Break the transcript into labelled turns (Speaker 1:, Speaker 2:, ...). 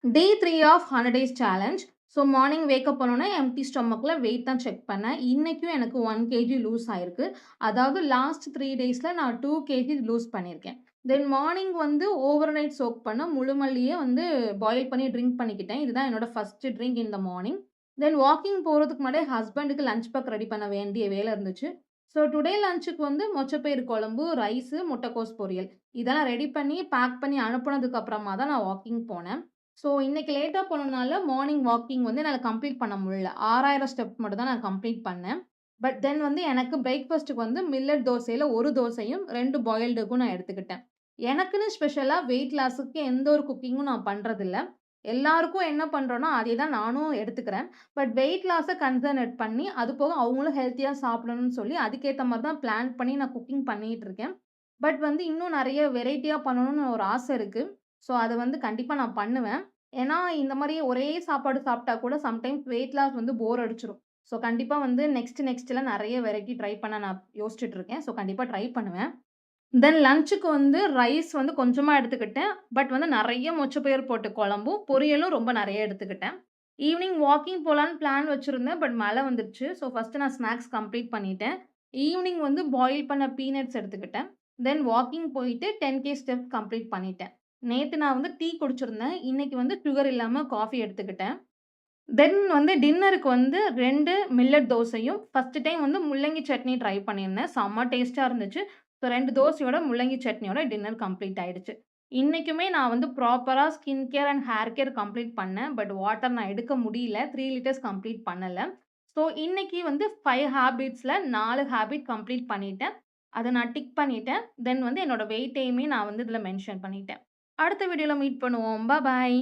Speaker 1: Day 3 of 100 days challenge. So morning wake up பண்ணோனே empty ஸ்டொமக்ல weight தான் செக் பண்ணேன். இன்னைக்கும் எனக்கு 1 கேஜி லூஸ் ஆயிருக்கு. அதாவது லாஸ்ட் 3 டேஸ்ல நான் 2 கேஜி லூஸ் பண்ணியிருக்கேன். தென் மார்னிங் வந்து ஓவர் நைட் சோக் பண்ண முழு மல்லிய வந்து பாயில் பண்ணி ட்ரிங்க் பண்ணிக்கிட்டேன். இதுதான் என்னோட first drink in the morning. Then walking போறதுக்கு முன்னாடியே ஹஸ்பண்டுக்கு லஞ்ச் பேக் ரெடி பண்ண வேண்டிய வேலை இருந்துச்சு. ஸோ டுடே லஞ்சுக்கு வந்து மொச்சப்பயிறு குழம்பு, ரைஸு, முட்டைக்கோஸ் பொரியல். இதெல்லாம் ரெடி பண்ணி பேக் பண்ணி அனுப்புனதுக்கு அப்புறமா தான் நான் வாக்கிங் போனேன். ஸோ இன்னைக்கு லேட்டா போனதுனால மார்னிங் வாக்கிங் வந்து என்னால கம்ப்ளீட் பண்ண முடியல. 6000 ஸ்டெப் மட்டும் தான் நான் கம்ப்ளீட் பண்ணேன். பட் தென் வந்து எனக்கு பிரேக்ஃபாஸ்ட்டுக்கு வந்து மில்லட் தோசையில 1 தோசையும், 2 பாயில்ட் எக்கும் நான் எடுத்துக்கிட்டேன். எனக்குன்னு ஸ்பெஷலா வெயிட் லாஸுக்கு எந்த ஒரு குக்கிங்கும் நான் பண்றதில்ல. எல்லாருக்கும் என்ன பண்றோனோ, அதே தான் நானும் எடுத்துக்கிறேன். பட் வெயிட் லாஸ கன்சர்ன் பண்ணி, அது போக அவங்களும் ஹெல்த்தியா சாப்பிடணும்னு சொல்லி, அதுக்கேத்த மாரி தான் பிளான் பண்ணி நான் குக்கிங் பண்ணிட்டு இருக்கேன். பட் வந்து இன்னும் நெறைய வெரைட்டியா பண்ணணும்னு ஒரு ஆசை இருக்கு. ஸோ அத வந்து கண்டிப்பா நான் பண்ணுவேன். ஏன்னா, இந்த மாரி ஒரே சாப்பாடு சாப்பிட்டா கூட சம்டைம்ஸ் வெயிட் லாஸ் வந்து போர் அடிச்சுரும். ஸோ கண்டிப்பா வந்து நெக்ஸ்ட்லாம் நெறைய வெரைட்டி ட்ரை பண்ண நான் யோசிச்சுட்டு இருக்கேன். ஸோ கண்டிப்பா ட்ரை பண்ணுவேன். தென் லஞ்சுக்கு வந்து ரைஸ் வந்து கொஞ்சமா எடுத்துக்கிட்டேன். பட் வந்து நெறைய மொச்சப்பயிறு போட்டு குழம்பும், பொரியலும் ரொம்ப நெறைய எடுத்துக்கிட்டேன். ஈவினிங் வாக்கிங் போலான்னு பிளான் வச்சிருந்தேன். பட் மழை வந்துருச்சு. ஸோ ஃபர்ஸ்ட்டு நான் ஸ்நாக்ஸ் கம்ப்ளீட் பண்ணிட்டேன். ஈவினிங் வந்து பாயில் பண்ண பீனட்ஸ் எடுத்துக்கிட்டேன். தென் வாக்கிங் போயிட்டு 10 ஸ்டெப்ஸ் கம்ப்ளீட் பண்ணிட்டேன். நேத்து நான் வந்து டீ குடிச்சிருந்தேன். இன்னைக்கு வந்து சுகர் இல்லாம காஃபி எடுத்துக்கிட்டேன். தென் வந்து டின்னருக்கு வந்து 2 மில்லட் தோசையும், ஃபர்ஸ்ட் டைம் வந்து முள்ளங்கி சட்னி ட்ரை பண்ணியிருந்தேன். செம்ம டேஸ்ட்டா இருந்துச்சு. ஸோ 2 தோசையோட முள்ளங்கி சட்னியோட டின்னர் கம்ப்ளீட் ஆயிடுச்சு. இன்னைக்குமே நான் வந்து ப்ராப்பரா skin care and hair care complete பண்ணேன். பட் வாட்டர் நான் எடுக்க முடியல. 3 லிட்டர்ஸ் கம்ப்ளீட் பண்ணல. ஸோ இன்னைக்கு வந்து 5 ஹேபிட்ஸ்ல 4 ஹேபிட் கம்ப்ளீட் பண்ணிட்டேன். அத நான் டிக் பண்ணிட்டேன். தென் வந்து என்னோட வெயிட்டையுமே நான் வந்து இதுல மென்ஷன் பண்ணிட்டேன். அடுத்த வீடியோல மீட் பண்ணுவோம். பாய்.